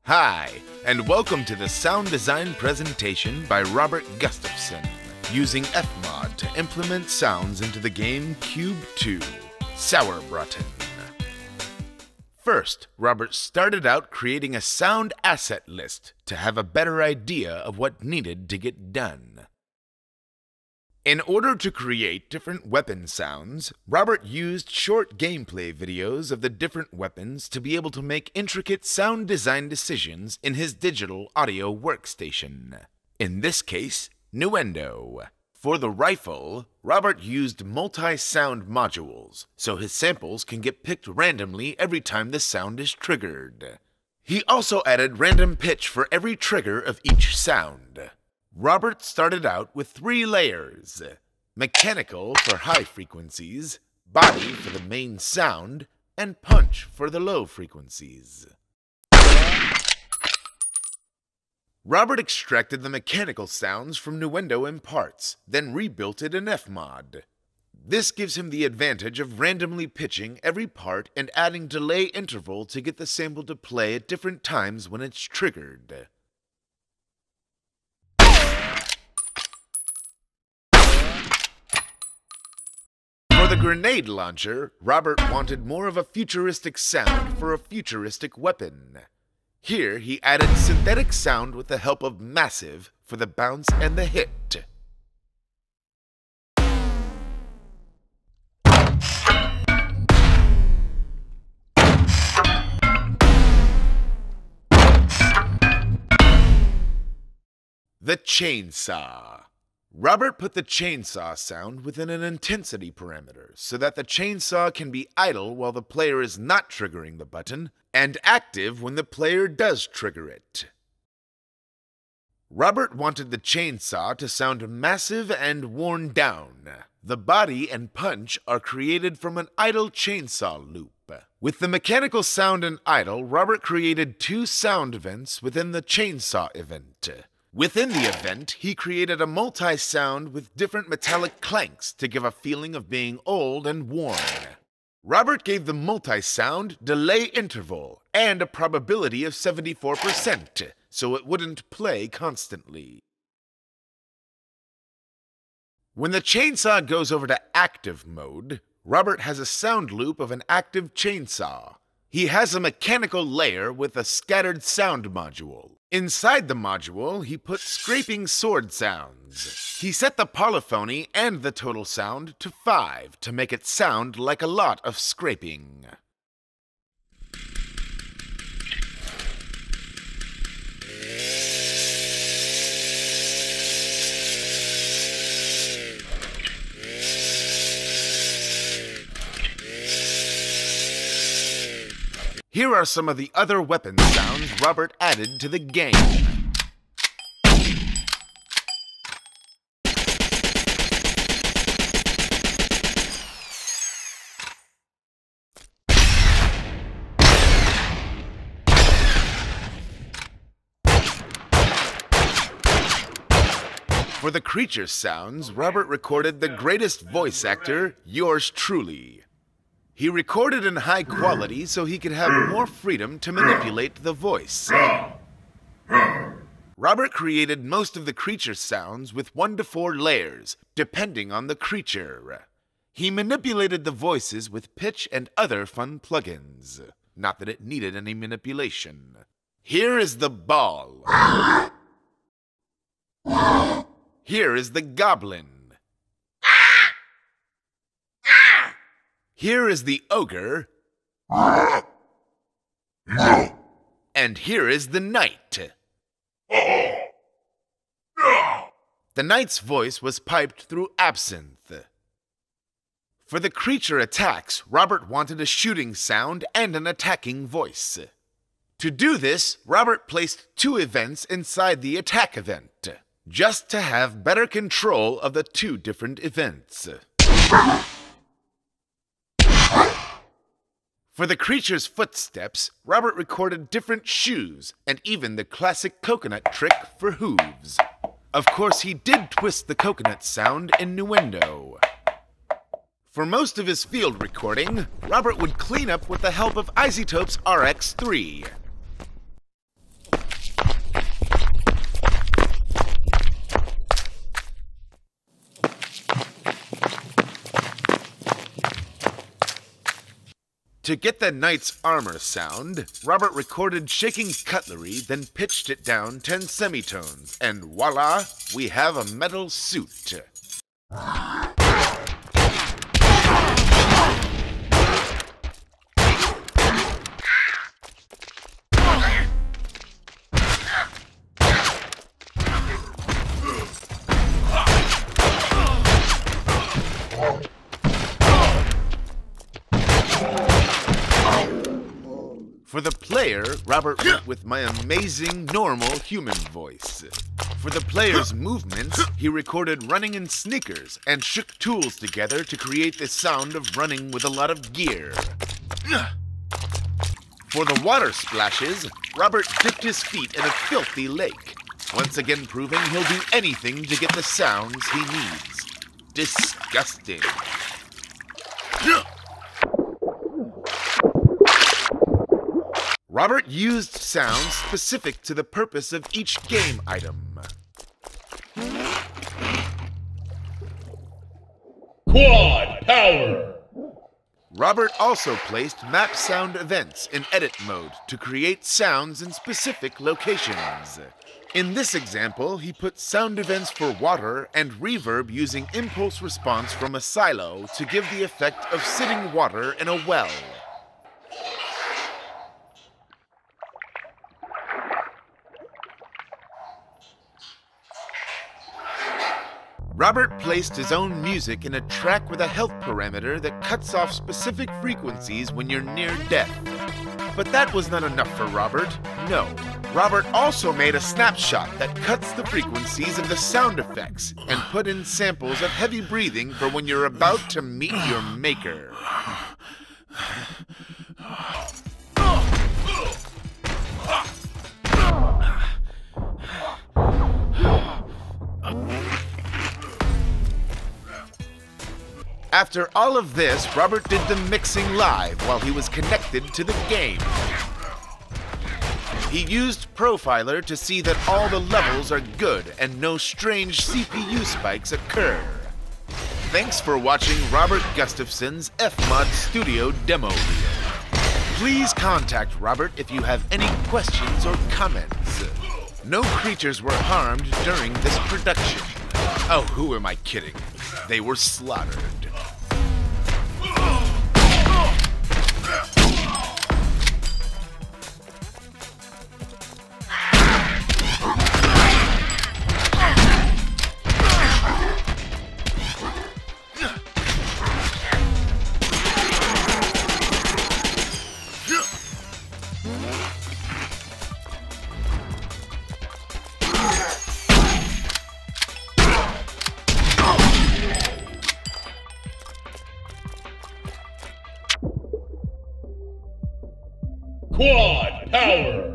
Hi, and welcome to the sound design presentation by Robert Gustafsson, using FMOD to implement sounds into the game Cube 2, Sauerbraten. First, Robert started out creating a sound asset list to have a better idea of what needed to get done. In order to create different weapon sounds, Robert used short gameplay videos of the different weapons to be able to make intricate sound design decisions in his digital audio workstation. In this case, Nuendo. For the rifle, Robert used multi-sound modules, so his samples can get picked randomly every time the sound is triggered. He also added random pitch for every trigger of each sound. Robert started out with 3 layers: mechanical for high frequencies, body for the main sound, and punch for the low frequencies. Robert extracted the mechanical sounds from Nuendo in parts, then rebuilt it in FMOD. This gives him the advantage of randomly pitching every part and adding delay interval to get the sample to play at different times when it's triggered. For the grenade launcher, Robert wanted more of a futuristic sound for a futuristic weapon. Here, he added synthetic sound with the help of Massive for the bounce and the hit. The chainsaw. Robert put the chainsaw sound within an intensity parameter so that the chainsaw can be idle while the player is not triggering the button, and active when the player does trigger it. Robert wanted the chainsaw to sound massive and worn down. The body and punch are created from an idle chainsaw loop. With the mechanical sound and idle, Robert created 2 sound events within the chainsaw event. Within the event, he created a multi-sound with different metallic clanks to give a feeling of being old and worn. Robert gave the multi-sound delay interval and a probability of 74%, so it wouldn't play constantly. When the chainsaw goes over to active mode, Robert has a sound loop of an active chainsaw. He has a mechanical layer with a scattered sound module. Inside the module, he put scraping sword sounds. He set the polyphony and the total sound to 5 to make it sound like a lot of scraping. Here are some of the other weapon sounds Robert added to the game. For the creature sounds, Robert recorded the greatest voice actor, yours truly. He recorded in high quality so he could have more freedom to manipulate the voice. Robert created most of the creature sounds with 1 to 4 layers, depending on the creature. He manipulated the voices with pitch and other fun plugins. Not that it needed any manipulation. Here is the ball. Here is the goblin. Here is the ogre, and here is the knight. The knight's voice was piped through absinthe. For the creature attacks, Robert wanted a shooting sound and an attacking voice. To do this, Robert placed 2 events inside the attack event, just to have better control of the 2 different events. For the creature's footsteps, Robert recorded different shoes and even the classic coconut trick for hooves. Of course, he did twist the coconut sound in Nuendo. For most of his field recording, Robert would clean up with the help of iZotope's RX3. To get the knight's armor sound, Robert recorded shaking cutlery, then pitched it down 10 semitones, and voila, we have a metal suit. For the player, Robert went with my amazing normal human voice. For the player's movements, he recorded running in sneakers and shook tools together to create the sound of running with a lot of gear. For the water splashes, Robert dipped his feet in a filthy lake, once again proving he'll do anything to get the sounds he needs. Disgusting. Robert used sounds specific to the purpose of each game item. Quad power! Robert also placed map sound events in edit mode to create sounds in specific locations. In this example, he put sound events for water and reverb using impulse response from a silo to give the effect of sitting water in a well. Robert placed his own music in a track with a health parameter that cuts off specific frequencies when you're near death. But that was not enough for Robert. No. Robert also made a snapshot that cuts the frequencies of the sound effects and put in samples of heavy breathing for when you're about to meet your maker. After all of this, Robert did the mixing live while he was connected to the game. He used Profiler to see that all the levels are good and no strange CPU spikes occur. Thanks for watching Robert Gustafsson's FMOD Studio demo reel. Please contact Robert if you have any questions or comments. No creatures were harmed during this production. Oh, who am I kidding? They were slaughtered. Quad power!